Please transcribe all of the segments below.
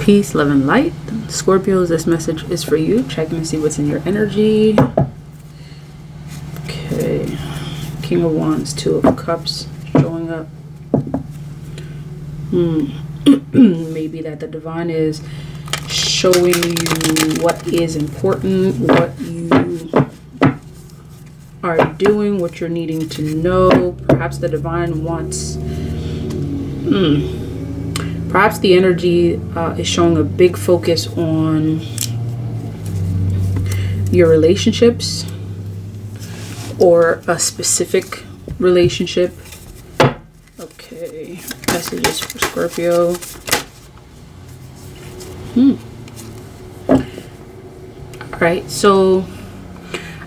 Peace, love, and light. Scorpios, this message is for you. Checking to see what's in your energy. Okay. King of Wands, Two of Cups showing up. Maybe that the divine is showing you what is important, what you are doing, what you're needing to know. Perhaps the divine wants... Perhaps the energy is showing a big focus on your relationships or a specific relationship. Okay, messages for Scorpio. Alright, so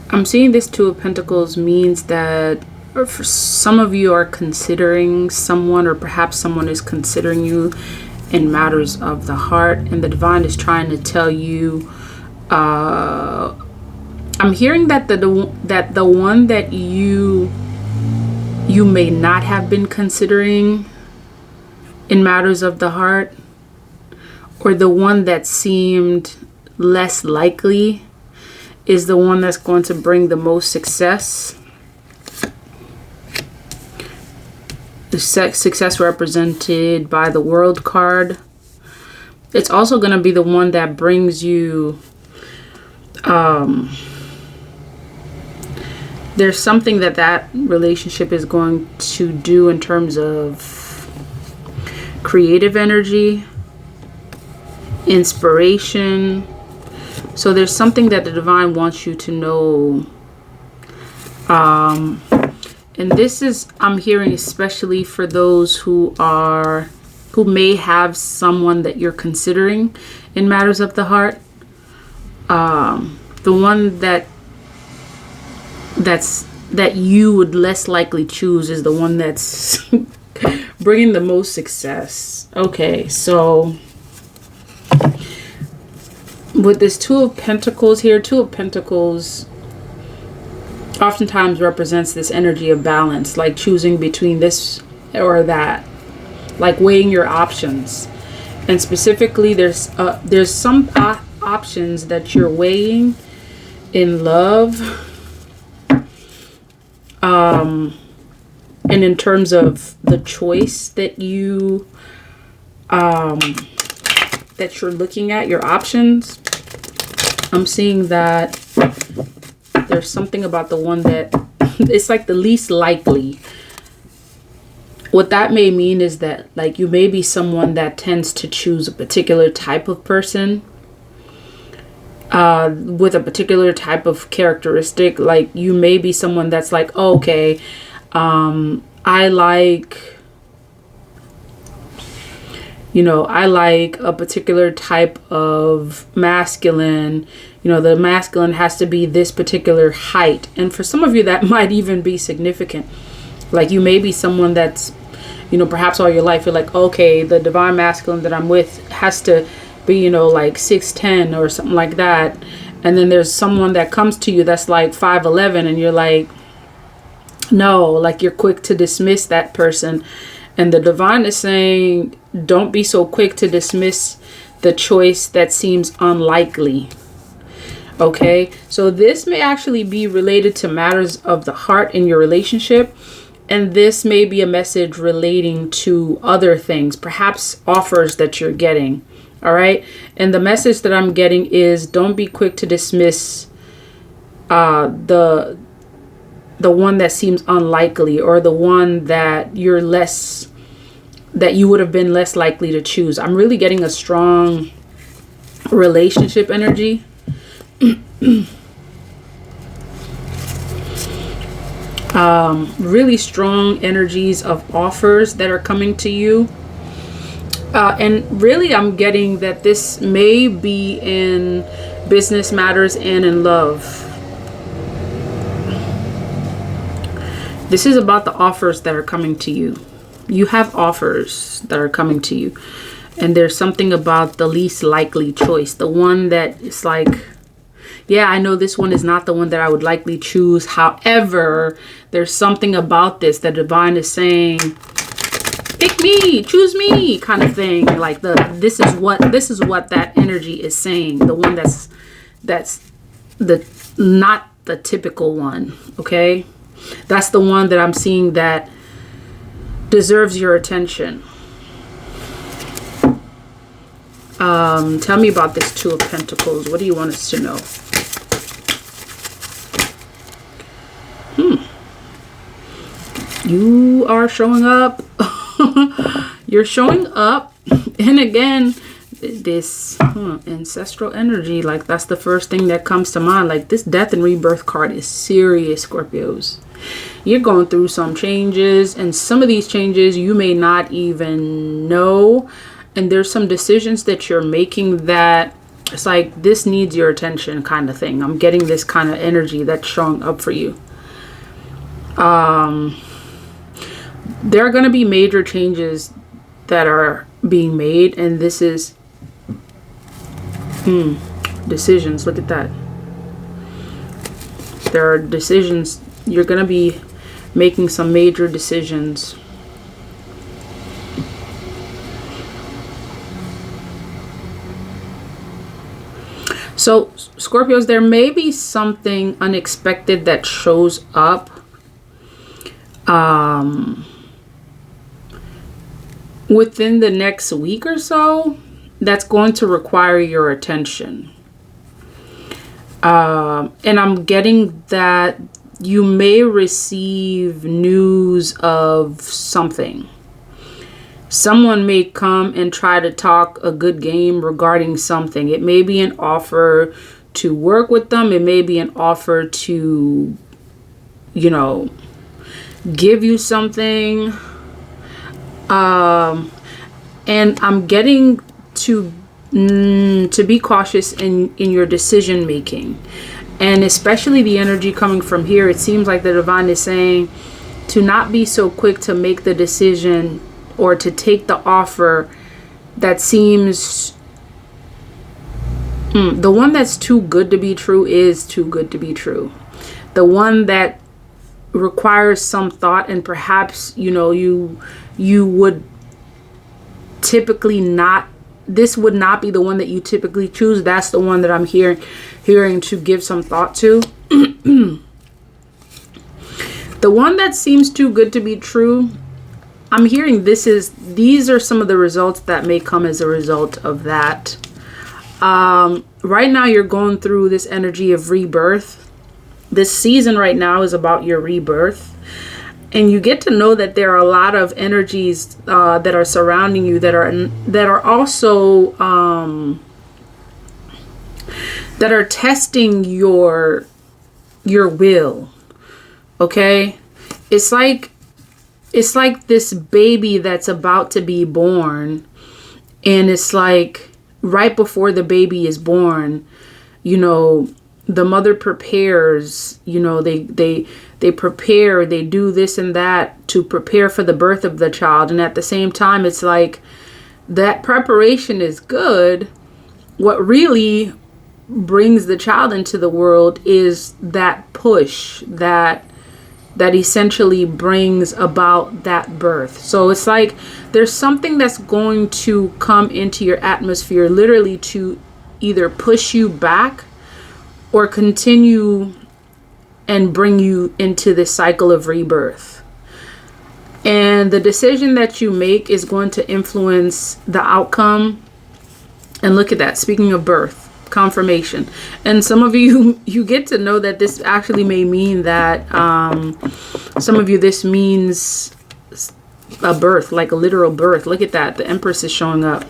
I'm seeing this Two of Pentacles means that for some of you are considering someone, or perhaps someone is considering you in matters of the heart, and the divine is trying to tell you, I'm hearing that the one that you may not have been considering in matters of the heart, or the one that seemed less likely, is the one that's going to bring the most success. The success represented by the World card. It's also going to be the one that brings you... there's something that relationship is going to do in terms of creative energy, inspiration. So there's something that the divine wants you to know. And this is, I'm hearing, especially for those who may have someone that you're considering in matters of the heart. The one that you would less likely choose is the one that's bringing the most success. Okay, so with this Two of Pentacles here, Two of Pentacles oftentimes represents this energy of balance, like choosing between this or that, like weighing your options. And specifically, there's some options that you're weighing in love, and in terms of the choice that you that you're looking at, your options. I'm seeing that there's something about the one that it's like the least likely. What that may mean is that, like, you may be someone that tends to choose a particular type of person with a particular type of characteristic. Like, you may be someone that's like, oh, okay, I like a particular type of masculine. The masculine has to be this particular height. And for some of you, that might even be significant. Like, you may be someone that's, perhaps all your life, you're like, okay, the divine masculine that I'm with has to be, like 6'10" or something like that. And then there's someone that comes to you that's like 5'11", and you're like, no, like, you're quick to dismiss that person. And the divine is saying, don't be so quick to dismiss the choice that seems unlikely. Okay, so this may actually be related to matters of the heart in your relationship. And this may be a message relating to other things, perhaps offers that you're getting. All right. And the message that I'm getting is, don't be quick to dismiss the one that seems unlikely, or the one that you would have been less likely to choose. I'm really getting a strong relationship energy. Really strong energies of offers that are coming to you. And really, I'm getting that this may be in business matters and in love. This is about the offers that are coming to you. You have offers that are coming to you. And there's something about the least likely choice. The one that is like, yeah, I know this one is not the one that I would likely choose. However, there's something about this that divine is saying, pick me, choose me kind of thing. Like this is what that energy is saying. The one that's the not the typical one. Okay, that's the one that I'm seeing that deserves your attention. Tell me about this Two of Pentacles. What do you want us to know? You are showing up. You're showing up. And again, this ancestral energy, like that's the first thing that comes to mind. Like this Death and Rebirth card is serious, Scorpios. You're going through some changes, and some of these changes you may not even know. And there's some decisions that you're making that it's like this needs your attention kind of thing. I'm getting this kind of energy that's showing up for you. There are going to be major changes that are being made, and this is decisions. Look at that. There are decisions. You're going to be making some major decisions. So Scorpios, there may be something unexpected that shows up within the next week or so that's going to require your attention. And I'm getting that you may receive news of something. Someone may come and try to talk a good game regarding something. It may be an offer to work with them. It may be an offer to, you know, give you something. And I'm getting to be cautious in your decision making. And especially the energy coming from here, it seems like the divine is saying to not be so quick to make the decision or to take the offer that seems the one that's too good to be true is too good to be true. The one that requires some thought, and perhaps, you know, you would typically not, this would not be the one that you typically choose. That's the one that I'm hearing to give some thought to. The one that seems too good to be true, I'm hearing these are some of the results that may come as a result of that. Right now you're going through this energy of rebirth. This season right now is about your rebirth. And you get to know that there are a lot of energies that are surrounding you that are also that are testing your will. Okay? It's like this baby that's about to be born, and it's like right before the baby is born, you know, the mother prepares, you know, they prepare, they do this and that to prepare for the birth of the child. And at the same time, it's like that preparation is good. What really brings the child into the world is that push that essentially brings about that birth. So it's like there's something that's going to come into your atmosphere literally to either push you back or continue and bring you into this cycle of rebirth. And the decision that you make is going to influence the outcome. And look at that. Speaking of birth, confirmation. And some of you get to know that this actually may mean that some of you, this means a birth, like a literal birth. Look at that. The Empress is showing up.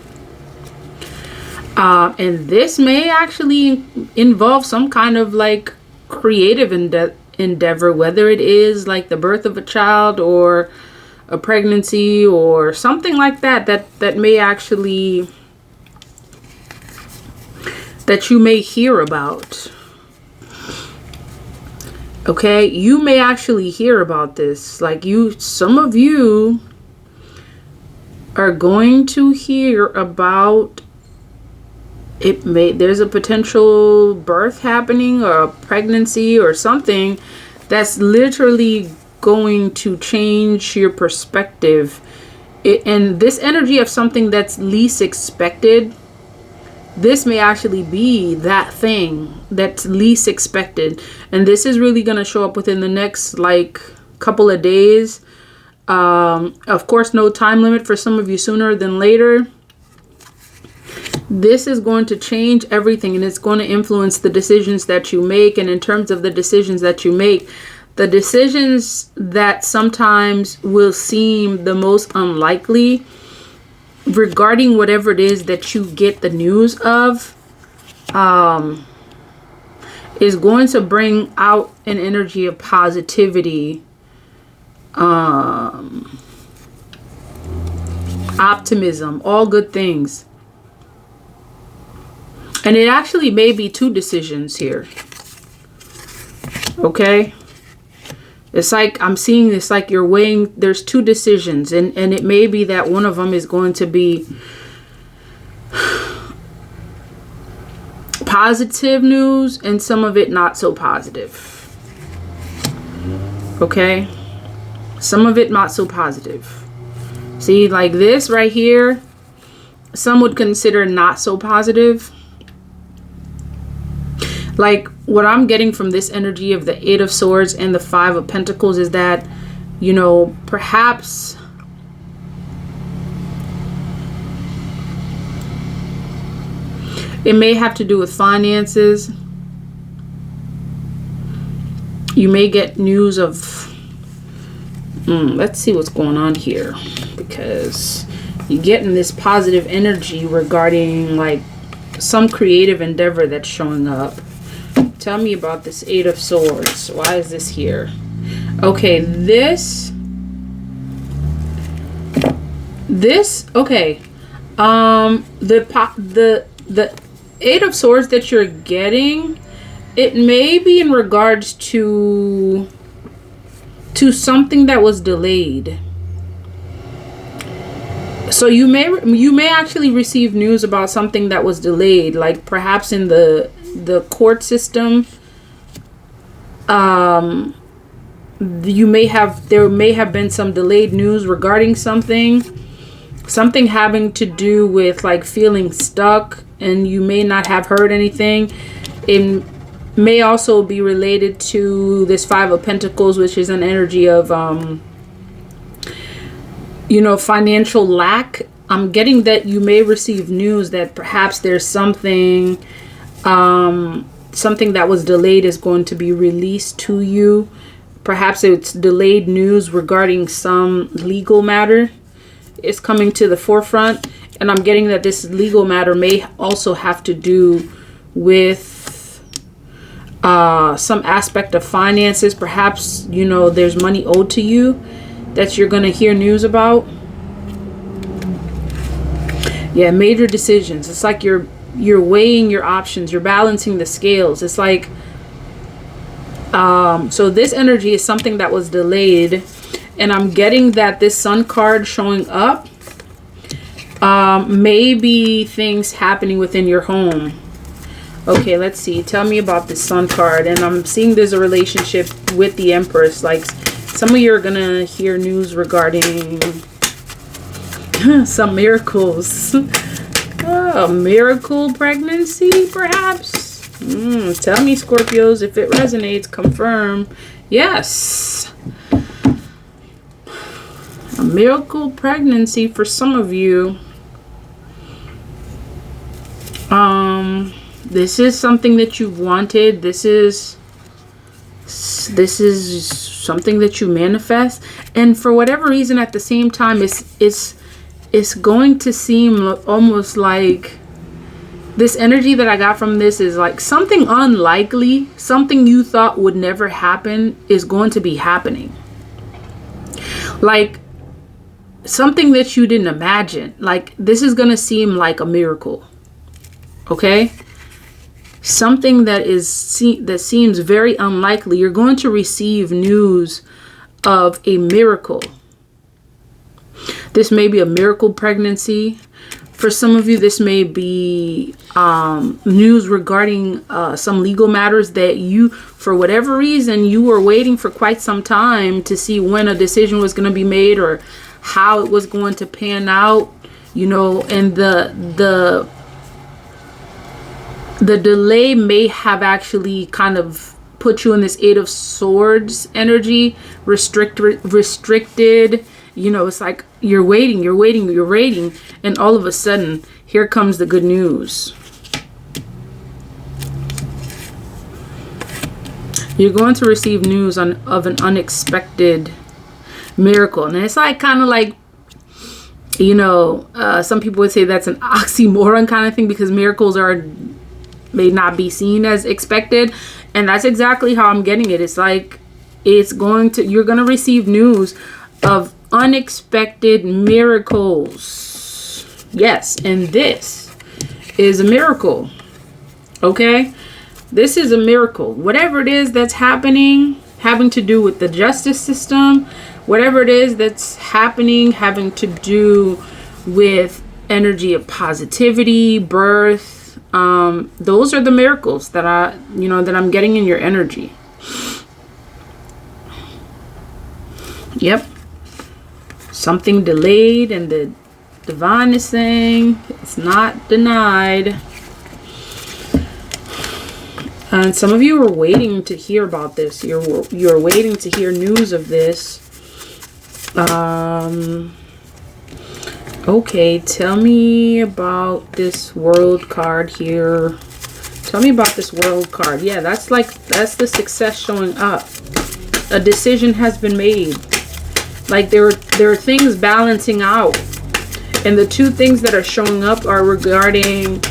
And this may actually involve some kind of like creative endeavor, whether it is like the birth of a child or a pregnancy or something like that may actually, that you may hear about. Okay, you may actually hear about this. Like some of you are going to hear about it. There's a potential birth happening or a pregnancy or something that's literally going to change your perspective And this energy of something that's least expected, this may actually be that thing that's least expected. And this is really going to show up within the next like couple of days. Of course, no time limit for some of you, sooner than later. This is going to change everything, and it's going to influence the decisions that you make. And in terms of the decisions that you make, the decisions that sometimes will seem the most unlikely regarding whatever it is that you get the news of, is going to bring out an energy of positivity, optimism, all good things. And it actually may be two decisions here. Okay? It's like I'm seeing this like you're weighing, there's two decisions, and it may be that one of them is going to be positive news and some of it not so positive. Okay? Some of it not so positive. See, like this right here, some would consider not so positive. Like what I'm getting from this energy of the Eight of Swords and the Five of Pentacles is that, you know, perhaps it may have to do with finances. You may get news of, let's see what's going on here, because you're getting this positive energy regarding like some creative endeavor that's showing up. Tell me about this Eight of Swords. Why is this here? Okay, this, okay. The Eight of Swords that you're getting, it may be in regards to something that was delayed. So you may actually receive news about something that was delayed, like perhaps in the court system. There may have been some delayed news regarding something having to do with like feeling stuck, and you may not have heard anything. It may also be related to this Five of Pentacles, which is an energy of you know, financial lack. I'm getting that you may receive news that perhaps there's something that was delayed is going to be released to you. Perhaps it's delayed news regarding some legal matter is coming to the forefront. And I'm getting that this legal matter may also have to do with some aspect of finances. Perhaps, you know, there's money owed to you that you're going to hear news about. Yeah, major decisions. It's like you're weighing your options, you're balancing the scales. It's like so this energy is something that was delayed, and I'm getting that this Sun card showing up may be things happening within your home. Okay, let's see. Tell me about this Sun card. And I'm seeing there's a relationship with the Empress. Like some of you are gonna hear news regarding some miracles. A miracle pregnancy, perhaps. Tell me, Scorpios, if it resonates. Confirm. Yes. A miracle pregnancy for some of you. This is something that you've wanted. This is something that you manifest, and for whatever reason, at the same time, it's going to seem almost like this energy that I got from this is like something unlikely, something you thought would never happen is going to be happening. Like something that you didn't imagine. Like this is going to seem like a miracle. Okay? Something that seems very unlikely. You're going to receive news of a miracle. This may be a miracle pregnancy. For some of you, this may be news regarding some legal matters that you, for whatever reason, you were waiting for quite some time to see when a decision was going to be made, or how it was going to pan out, you know, and the delay may have actually kind of put you in this Eight of Swords energy, restricted. You know, it's like you're waiting, and all of a sudden, here comes the good news. You're going to receive news of an unexpected miracle. And it's like kind of like, you know, some people would say that's an oxymoron kind of thing, because miracles may not be seen as expected. And that's exactly how I'm getting it. It's like you're going to receive news of unexpected miracles. Yes, and this is a miracle. Okay? This is a miracle. Whatever it is that's happening, having to do with the justice system, whatever it is that's happening, having to do with energy of positivity, birth, those are the miracles that I'm getting in your energy. Yep. Something delayed, and the divine is saying it's not denied. And some of you are waiting to hear about this. You're waiting to hear news of this. Okay, tell me about this World card here. Tell me about this World card. Yeah, that's the success showing up. A decision has been made. Like there are things balancing out. And the two things that are showing up are regarding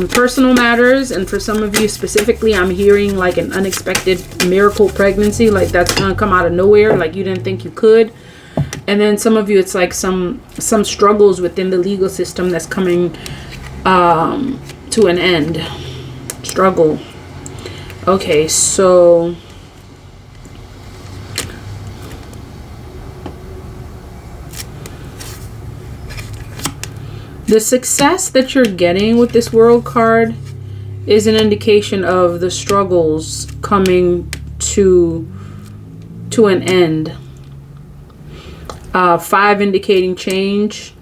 personal matters, and for some of you specifically, I'm hearing like an unexpected miracle pregnancy, like that's gonna come out of nowhere, like you didn't think you could. And then some of you, it's like some struggles within the legal system that's coming to an end. Struggle. Okay, so the success that you're getting with this World card is an indication of the struggles coming to an end. 5 indicating change.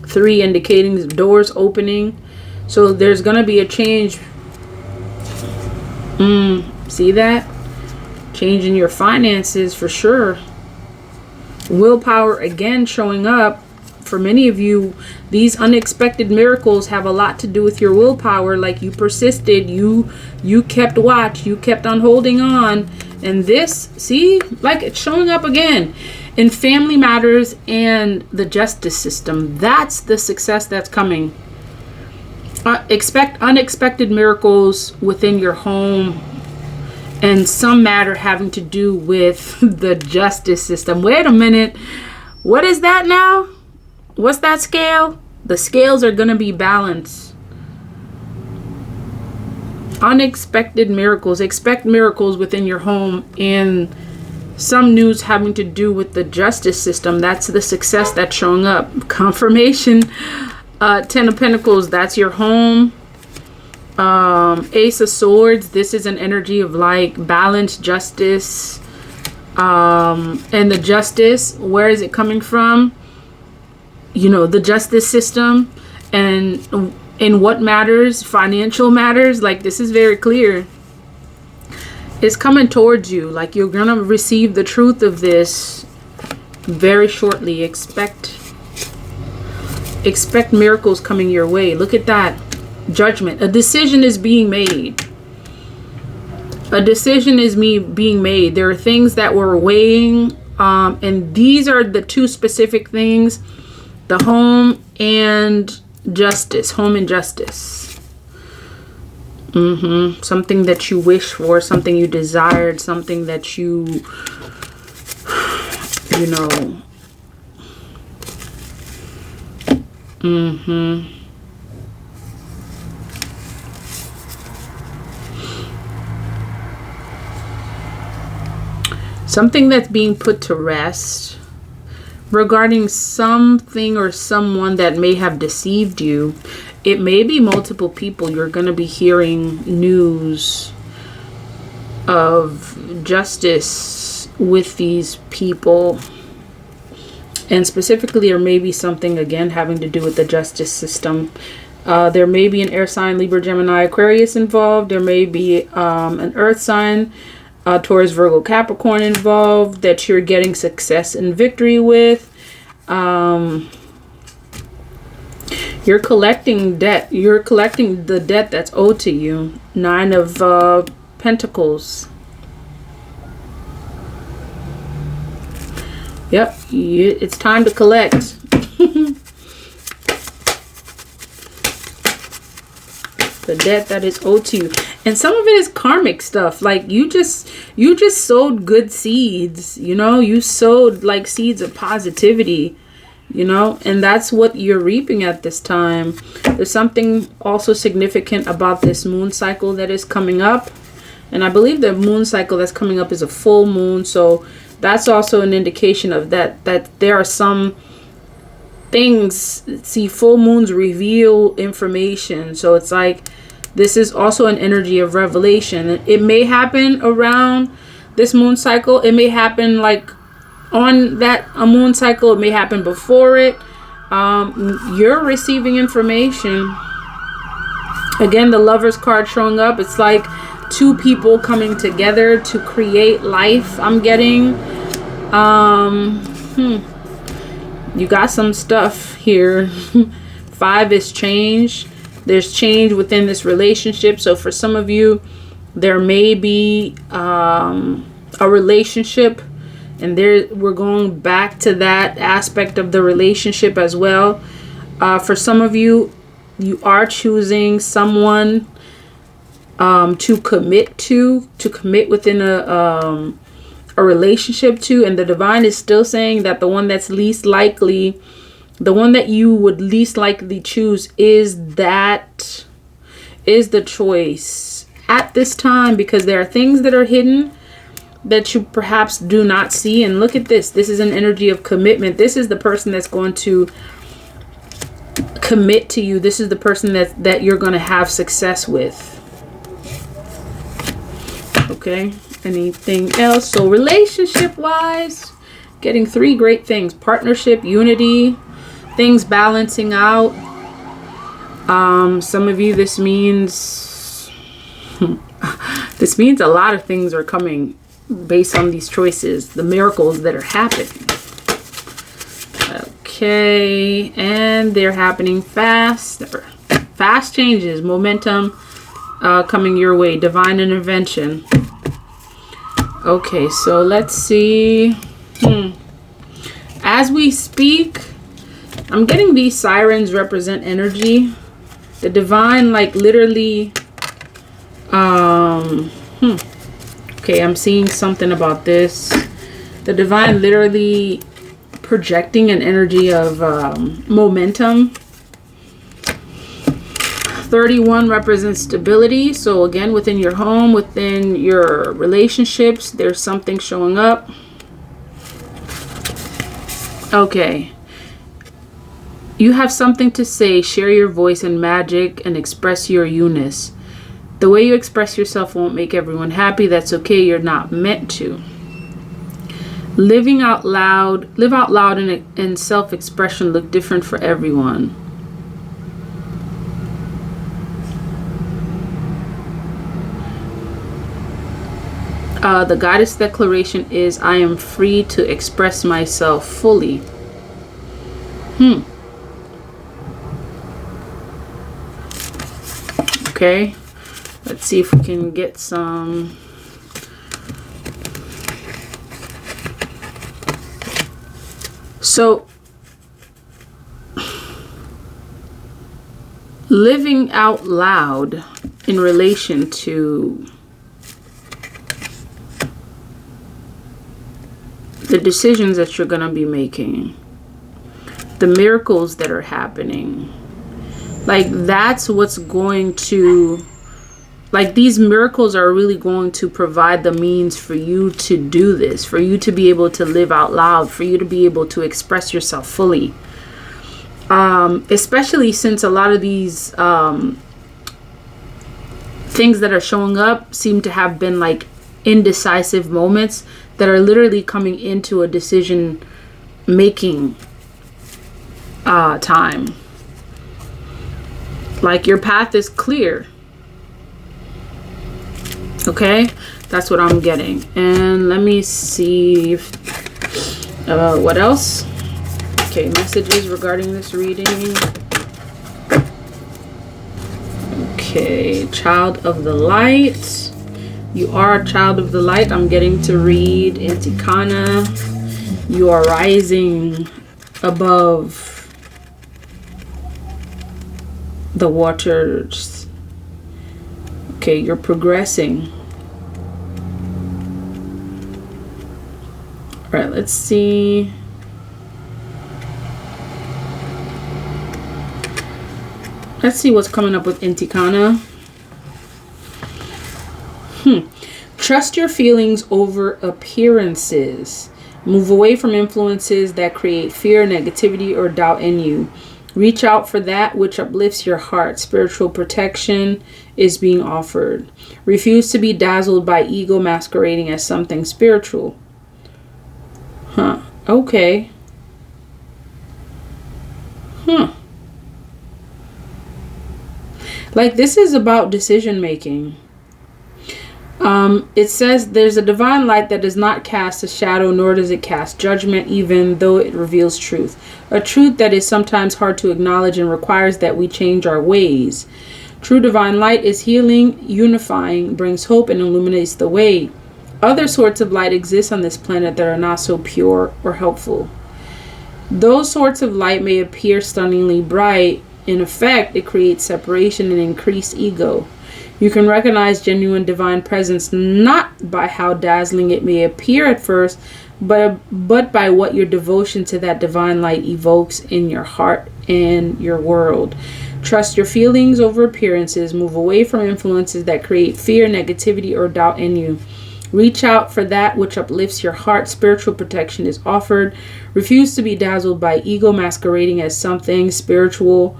3 indicating doors opening. So there's going to be a change. See that? Change in your finances for sure. Willpower again showing up. For many of you, these unexpected miracles have a lot to do with your willpower. Like you persisted, you kept watch, you kept on holding on. And this, see, like it's showing up again in family matters and the justice system. That's the success that's coming. Expect unexpected miracles within your home and some matter having to do with the justice system. Wait a minute. What is that now? What's that scale? The scales are going to be balanced. Unexpected miracles. Expect miracles within your home and some news having to do with the justice system. That's the success that's showing up. Confirmation. 10 of Pentacles. That's your home. Ace of Swords. This is an energy of like balance, justice. And the justice. Where is it coming from? You know, the justice system, and in what matters, financial matters. Like this is very clear. It's coming towards you. Like you're gonna receive the truth of this very shortly. Expect miracles coming your way. Look at that. Judgment. A decision is being made. A decision is being made. There are things that we're weighing, and these are the two specific things. The home and justice. Home and justice. Something that you wish for. Something you desired. Something that you know. Something that's being put to rest. Regarding something or someone that may have deceived you. It may be multiple people. You're going to be hearing news of justice with these people. And specifically, or maybe something again having to do with the justice system. There may be an air sign, Libra, Gemini, Aquarius involved. There may be an earth sign, Taurus, Virgo, Capricorn involved that you're getting success and victory with. You're collecting debt. You're collecting the debt that's owed to you. 9 of Pentacles. Yep, it's time to collect. The debt that is owed to you. And some of it is karmic stuff. Like you just sowed good seeds, you know, you sowed like seeds of positivity, you know, and that's what you're reaping at this time. There's something also significant about this moon cycle that is coming up. And I believe the moon cycle that's coming up is a full moon. So that's also an indication of that there are some things. See, full moons reveal information. So it's like this is also an energy of revelation. It may happen around this moon cycle. It may happen like on a moon cycle. It may happen before it. You're receiving information. Again, the Lovers card showing up. It's like 2 people coming together to create life. I'm getting you got some stuff here. 5 is change. There's change within this relationship. So for some of you, there may be a relationship, and we're going back to that aspect of the relationship as well. For some of you, you are choosing someone to commit within a relationship to, and the divine is still saying that the one that's least likely, the one that you would least likely choose is the choice at this time, because there are things that are hidden that you perhaps do not see. And look at this. This is an energy of commitment. This is the person that's going to commit to you. This is the person that you're going to have success with. Okay, anything else? So relationship wise, getting 3 great things: partnership, unity, things balancing out. Some of you, this means a lot of things are coming based on these choices, the miracles that are happening. Okay, and they're happening fast. Fast changes, momentum coming your way, divine intervention. Okay, so let's see. As we speak, I'm getting these sirens represent energy. The divine, like literally, okay, I'm seeing something about this. The divine literally projecting an energy of momentum. 31 represents stability. So again, within your home, within your relationships, there's something showing up. Okay. You have something to say. Share your voice and magic and express your you-ness. The way you express yourself won't make everyone happy. That's okay. You're not meant to. Live out loud and self-expression look different for everyone. The goddess declaration is, I am free to express myself fully. Okay, let's see if we can get some. So, living out loud in relation to the decisions that you're going to be making, the miracles that are happening. Like that's what's going to, like these miracles are really going to provide the means for you to do this, for you to be able to live out loud, for you to be able to express yourself fully. Especially since a lot of these things that are showing up seem to have been like indecisive moments that are literally coming into a decision making time. Like your path is clear. Okay, that's what I'm getting. And let me see if, what else. Okay, messages regarding this reading. Okay, child of the light. You are a child of the light. I'm getting to read Antikana. You are rising above the waters. Okay, you're progressing. All right, let's see. Let's see what's coming up with Antikana. Trust your feelings over appearances. Move away from influences that create fear, negativity, or doubt in you. Reach out for that which uplifts your heart. Spiritual protection is being offered. Refuse to be dazzled by ego masquerading as something spiritual. Okay. Like this is about decision making. It says there's a divine light that does not cast a shadow, nor does it cast judgment, even though it reveals truth. A truth that is sometimes hard to acknowledge and requires that we change our ways. True divine light is healing, unifying, brings hope, and illuminates the way. Other sorts of light exist on this planet that are not so pure or helpful. Those sorts of light may appear stunningly bright. In effect, it creates separation and increased ego. You can recognize genuine divine presence not by how dazzling it may appear at first, but by what your devotion to that divine light evokes in your heart and your world. Trust your feelings over appearances. Move away from influences that create fear, negativity, or doubt in you. Reach out for that which uplifts your heart. Spiritual protection is offered. Refuse to be dazzled by ego masquerading as something spiritual.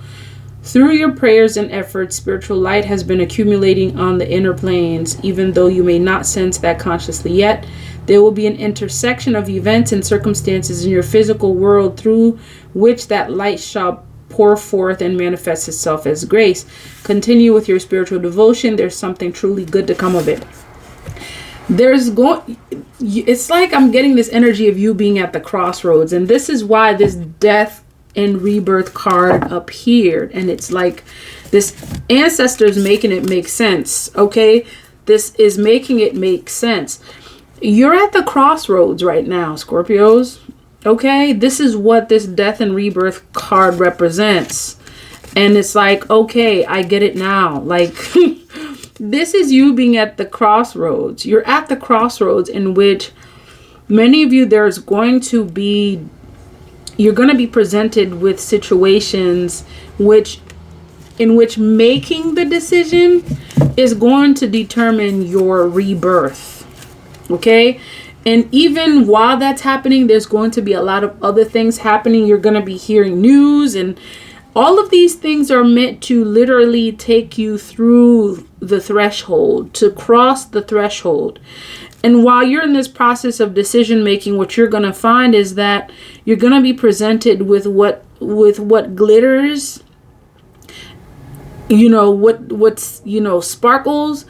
Through your prayers and efforts, spiritual light has been accumulating on the inner planes. Even though you may not sense that consciously yet, there will be an intersection of events and circumstances in your physical world through which that light shall pour forth and manifest itself as grace. Continue with your spiritual devotion. There's something truly good to come of it. It's like I'm getting this energy of you being at the crossroads, and this is why this death and rebirth card appeared. And it's like this ancestors making it make sense. Okay, this is making it make sense. You're at the crossroads right now, Scorpios. Okay, this is what this death and rebirth card represents. And it's like, okay, I get it now. Like this is you being at the crossroads. You're at the crossroads in which many of you, you're going to be presented with situations in which making the decision is going to determine your rebirth. Okay? And even while that's happening, there's going to be a lot of other things happening. You're going to be hearing news, and all of these things are meant to literally take you through the threshold, to cross the threshold. And while you're in this process of decision making, what you're going to find is that you're going to be presented with what glitters, what's sparkles.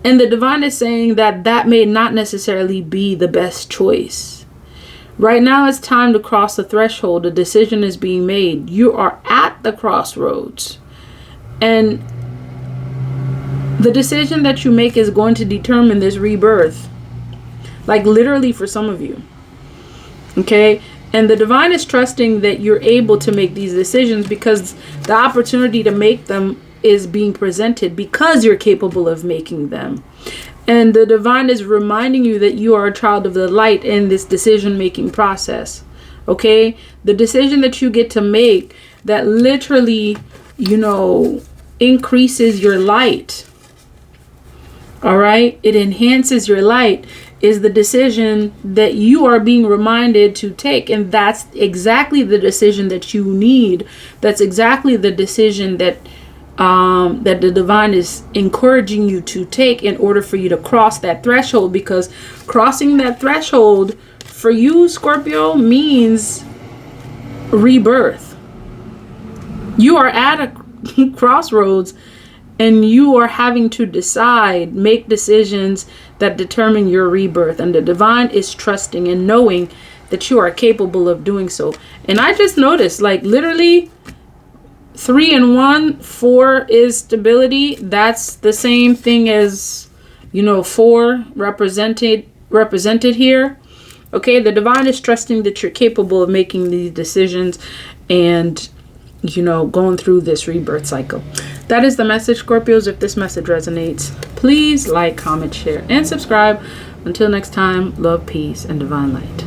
And the divine is saying that may not necessarily be the best choice. Right now it's time to cross the threshold. A decision is being made. You are at the crossroads. And the decision that you make is going to determine this rebirth. Like literally for some of you. Okay? And the divine is trusting that you're able to make these decisions because the opportunity to make them is being presented because you're capable of making them. And the divine is reminding you that you are a child of the light in this decision-making process. Okay? The decision that you get to make that literally, increases your light. All right? It enhances your light is the decision that you are being reminded to take. And that's exactly the decision that you need. That's exactly the decision that the divine is encouraging you to take in order for you to cross that threshold, because crossing that threshold for you, Scorpio, means rebirth. You are at a crossroads and you are having to decide, make decisions that determine your rebirth. And the divine is trusting and knowing that you are capable of doing so. And I just noticed, like, literally 3 and 1, 4 is stability. That's the same thing as, 4 represented here. Okay, the divine is trusting that you're capable of making these decisions and going through this rebirth cycle. That is the message, Scorpios. If this message resonates, please like, comment, share, and subscribe. Until next time, love, peace, and divine light.